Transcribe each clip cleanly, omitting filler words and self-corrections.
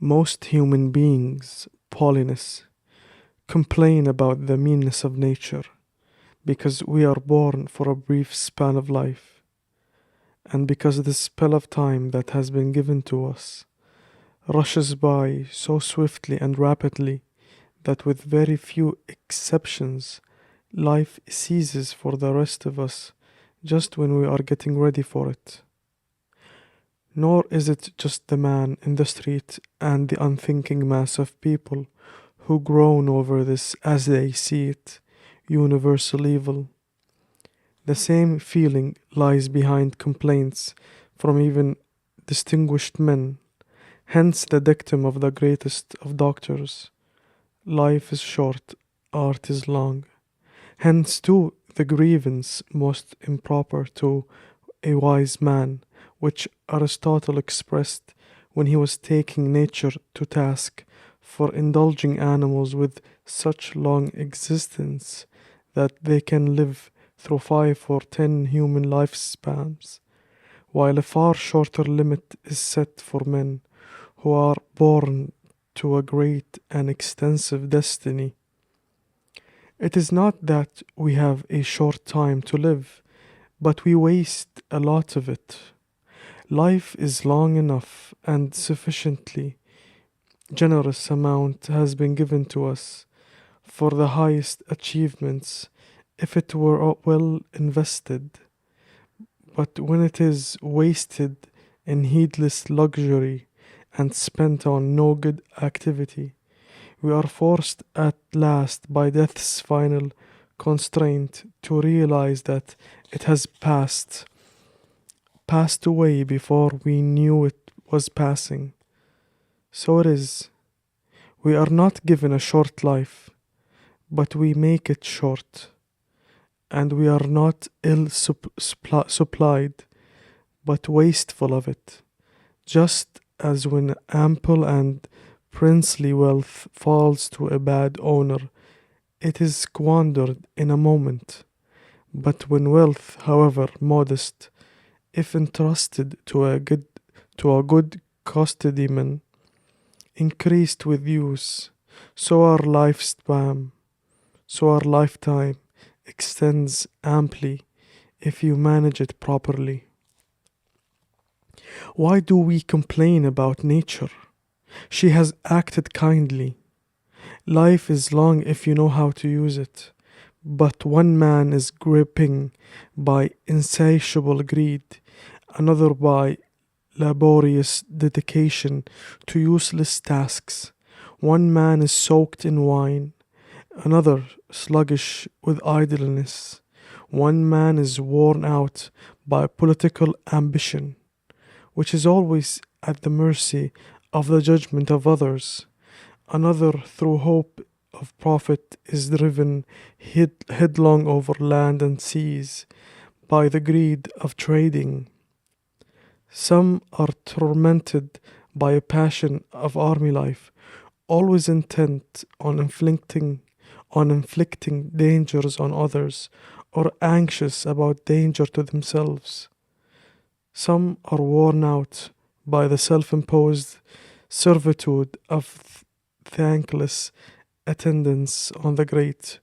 Most human beings, Paulinus, complain about the meanness of nature because we are born for a brief span of life, and because this spell of time that has been given to us rushes by so swiftly and rapidly that with very few exceptions, life ceases for the rest of us just when we are getting ready for it. Nor is it just the man in the street and the unthinking mass of people who groan over this as they see it, universal evil. The same feeling lies behind complaints from even distinguished men, hence the dictum of the greatest of doctors: life is short, art is long. Hence, too, the grievance most improper to a wise man, which Aristotle expressed when he was taking nature to task for indulging animals with such long existence that they can live through 5 or 10 human lifespans, while a far shorter limit is set for men who are born to a great and extensive destiny. It is not that we have a short time to live, but we waste a lot of it. Life is long enough, and sufficiently generous amount has been given to us for the highest achievements if it were well invested. But when it is wasted in heedless luxury and spent on no good activity, we are forced at last by death's final constraint to realize that it has passed away before we knew it was passing. So it is. We are not given a short life, but we make it short. And we are not ill supplied, but wasteful of it, just as when ample and princely wealth falls to a bad owner, it is squandered in a moment. But when wealth, however modest, if entrusted to a good custodian, increased with use, so our lifetime extends amply if you manage it properly. Why do we complain about nature? She has acted kindly. Life is long if you know how to use it, but one man is gripping by insatiable greed, another by laborious dedication to useless tasks. One man is soaked in wine, another sluggish with idleness. One man is worn out by political ambition, which is always at the mercy of the judgment of others. Another, through hope of profit, is driven headlong over land and seas by the greed of trading. Some are tormented by a passion of army life, always intent on inflicting dangers on others, or anxious about danger to themselves. Some are worn out by the self-imposed servitude of thankless attendance on the great.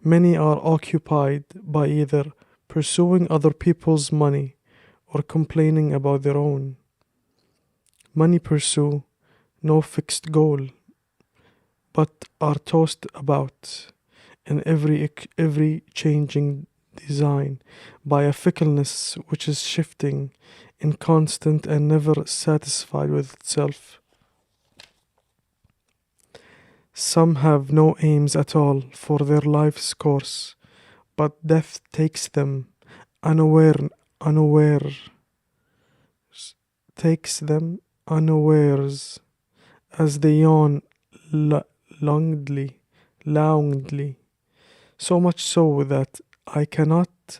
Many are occupied by either pursuing other people's money or complaining about their own. Many pursue no fixed goal, but are tossed about in every changing design by a fickleness which is shifting, inconstant, and never satisfied with itself. Some have no aims at all for their life's course, but death takes them unaware takes them unawares as they yawn loudly, so much so that I cannot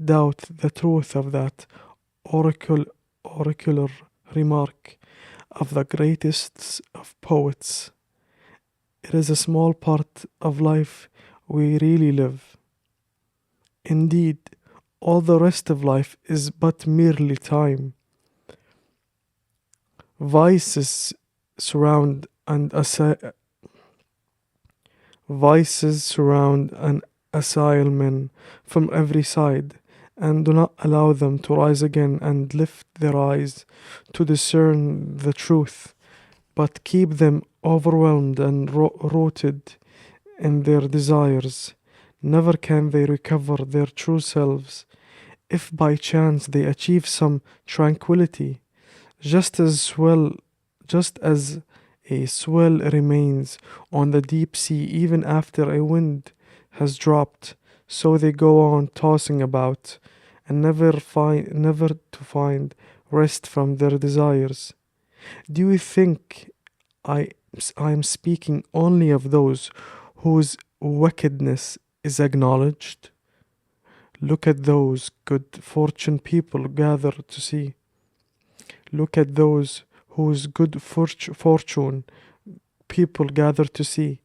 doubt the truth of that oracular remark of the greatest of poets. It is a small part of life we really live. Indeed, all the rest of life is but merely time. Vices surround and vices surround and assail men from every side, and do not allow them to rise again and lift their eyes to discern the truth, but keep them overwhelmed and rooted in their desires. Never can they recover their true selves. If by chance they achieve some tranquility, just as swell, just as a swell remains on the deep sea even after a wind has dropped, so they go on tossing about, and never to find rest from their desires. Do you think I I am speaking only of those whose wickedness is acknowledged? Look at those good fortune people gather to see. Look at those whose good fortune people gather to see.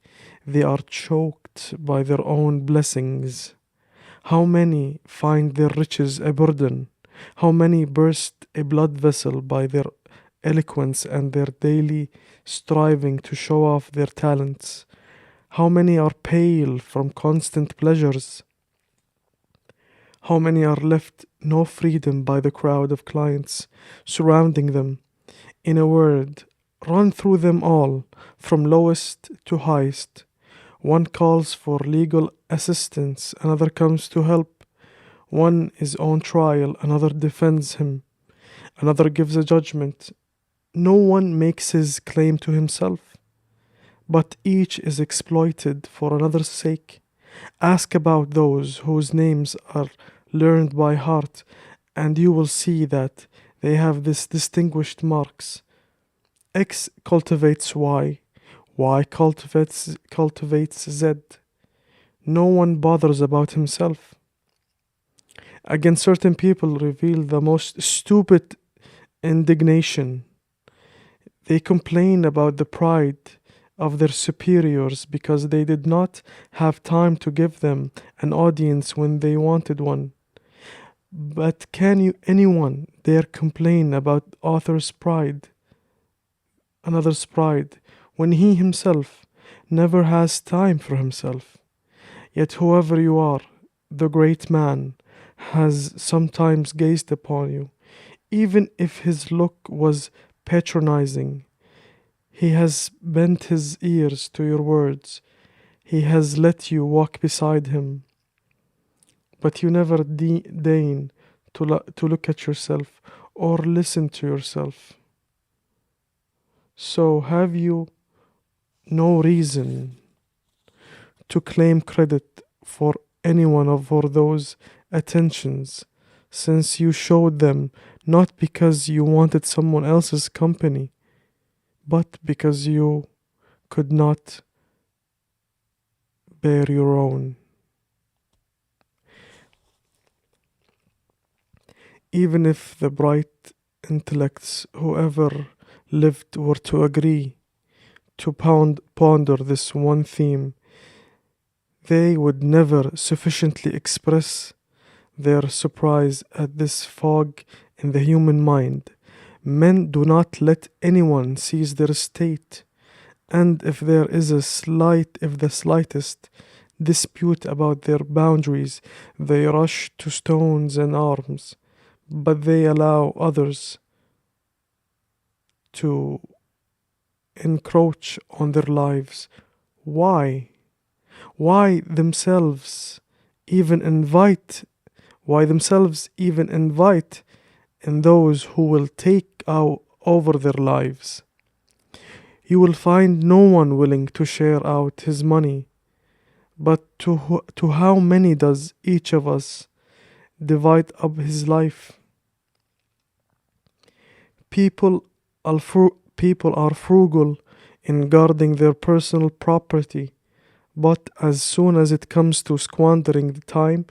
They are choked by their own blessings. How many find their riches a burden? How many burst a blood vessel by their eloquence and their daily striving to show off their talents? How many are pale from constant pleasures? How many are left no freedom by the crowd of clients surrounding them? In a word, run through them all, from lowest to highest. One calls for legal assistance, another comes to help. One is on trial, another defends him, another gives a judgment. No one makes his claim to himself, but each is exploited for another's sake. Ask about those whose names are learned by heart, and you will see that they have these distinguished marks. X cultivates Y, Y cultivates Z. No one bothers about himself. Again, certain people reveal the most stupid indignation. They complain about the pride of their superiors because they did not have time to give them an audience when they wanted one. But can anyone dare complain about another's pride, when he himself never has time for himself? Yet whoever you are, the great man has sometimes gazed upon you, even if his look was patronizing. He has bent his ears to your words. He has let you walk beside him. But you never deign to look at yourself or listen to yourself. So have you no reason to claim credit for for those attentions, since you showed them not because you wanted someone else's company, but because you could not bear your own. Even if the bright intellects who ever lived were to agree to ponder this one theme, they would never sufficiently express their surprise at this fog in the human mind. Men do not let anyone seize their state, and if there is the slightest dispute about their boundaries, they rush to stones and arms, but they allow others to encroach on their lives. Why? Why themselves even invite in those who will take over their lives? You will find no one willing to share out his money, but to how many does each of us divide up his life? People are frugal in guarding their personal property, but as soon as it comes to squandering the time,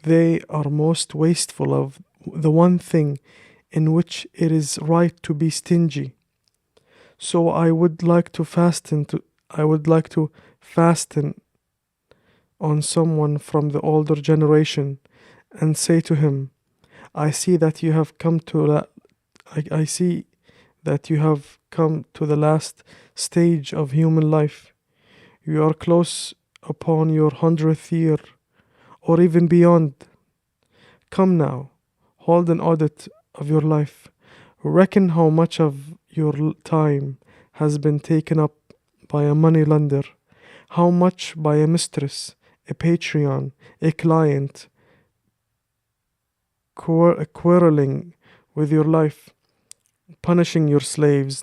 they are most wasteful of the one thing in which it is right to be stingy. So I would like to fasten on someone from the older generation and say to him, I see that you have come to the last stage of human life. You are close upon your 100th year, or even beyond. Come now, hold an audit of your life. Reckon how much of your time has been taken up by a money lender, how much by a mistress, a Patreon, a client, quarreling with your life, punishing your slaves,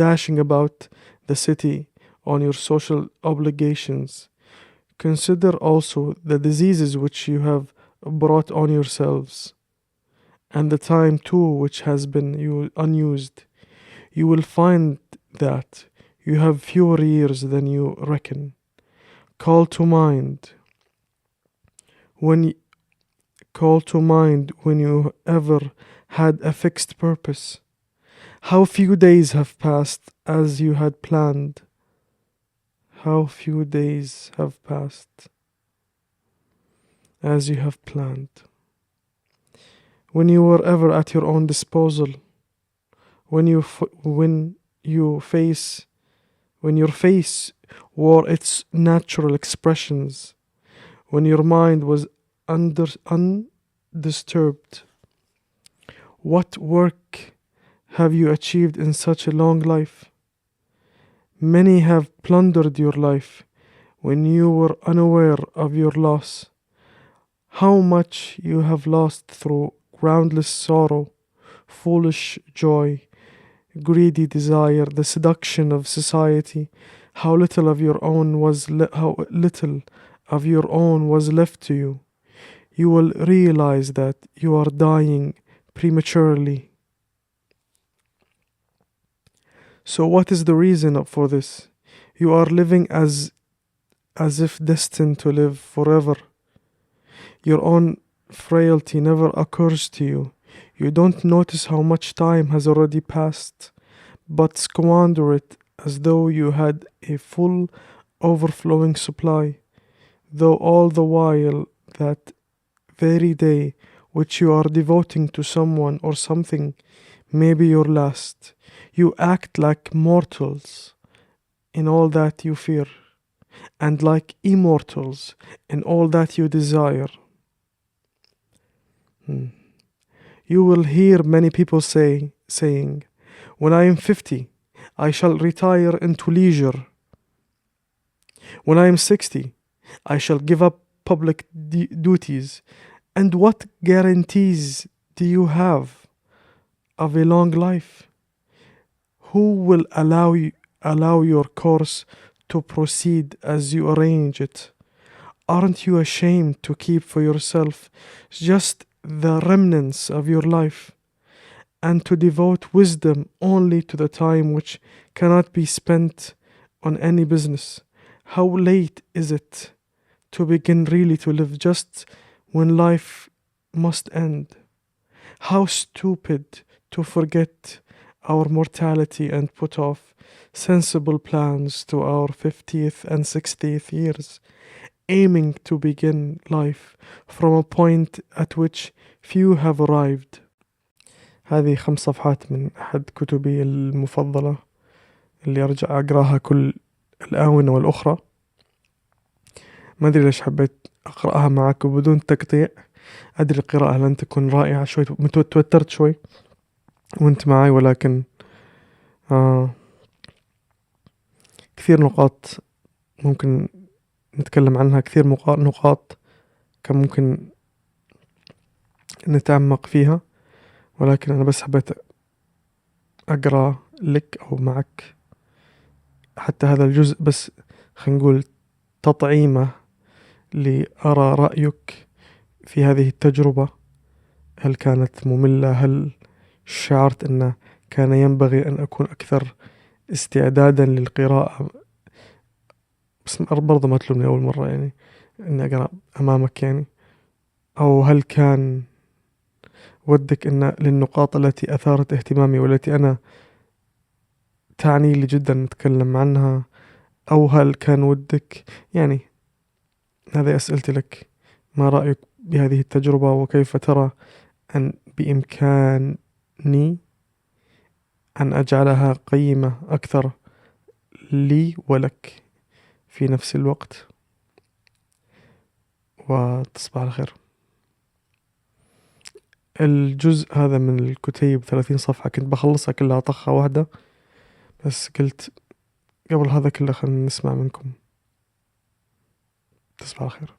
dashing about the city on your social obligations. Consider also the diseases which you have brought on yourselves, and the time too which has been unused. You will find that you have fewer years than you reckon. Call to mind when you ever had a fixed purpose. How few days have passed as you had planned. How few days have passed as you have planned. When you were ever at your own disposal, when your face wore its natural expressions, when your mind was undisturbed. What work have you achieved in such a long life? Many have plundered your life when you were unaware of your loss. How much you have lost through groundless sorrow, foolish joy, greedy desire, the seduction of society. How little of your own was left to you. You will realize that you are dying prematurely. So what is the reason for this? You are living as if destined to live forever. Your own frailty never occurs to you. You don't notice how much time has already passed, but squander it as though you had a full overflowing supply, though all the while that very day which you are devoting to someone or something may be your last. You act like mortals in all that you fear, and like immortals in all that you desire. You will hear many people saying, when I am 50, I shall retire into leisure. When I am 60, I shall give up public duties. And what guarantees do you have of a long life? Who will allow your course to proceed as you arrange it? Aren't you ashamed to keep for yourself just the remnants of your life, and to devote wisdom only to the time which cannot be spent on any business? How late is it to begin really to live just when life must end? How stupid to forget our mortality and put off sensible plans to our 50th and 60th years, aiming to begin life from a point at which few have arrived. هذه 5 صفحات من أحد كتبي المفضلة اللي أرجع أقراها كل الآونة والأخرى. ما أدري ليش حبيت أقرأها معك بدون تقطيع. أدري القراءة لن تكون رائعة، شوي توترت شوي وانت معي، ولكن كثير نقاط ممكن نتكلم عنها، كثير نقاط كان ممكن نتعمق فيها، ولكن أنا بس حبيت أقرأ لك أو معك حتى هذا الجزء، بس خلينا نقول تطعيمة لأرى رأيك في هذه التجربة. هل كانت مملة؟ هل شعرت أنه كان ينبغي أن أكون أكثر استعدادا للقراءة؟ بس برضه ما تلومني أول مرة يعني أني أقرأ أمامك يعني. أو هل كان ودك أن للنقاط التي أثارت اهتمامي والتي أنا تعني لي جدا نتكلم عنها، أو هل كان ودك يعني هذه أسئلتي لك. ما رأيك بهذه التجربة، وكيف ترى أن بإمكاني أن أجعلها قيمة أكثر لي ولك في نفس الوقت. وتصبح على خير. الجزء هذا من الكتيب 30 صفحة كنت بخلصها كلها طخة واحدة، بس قلت قبل هذا كله خلينا نسمع منكم. تصبح على خير.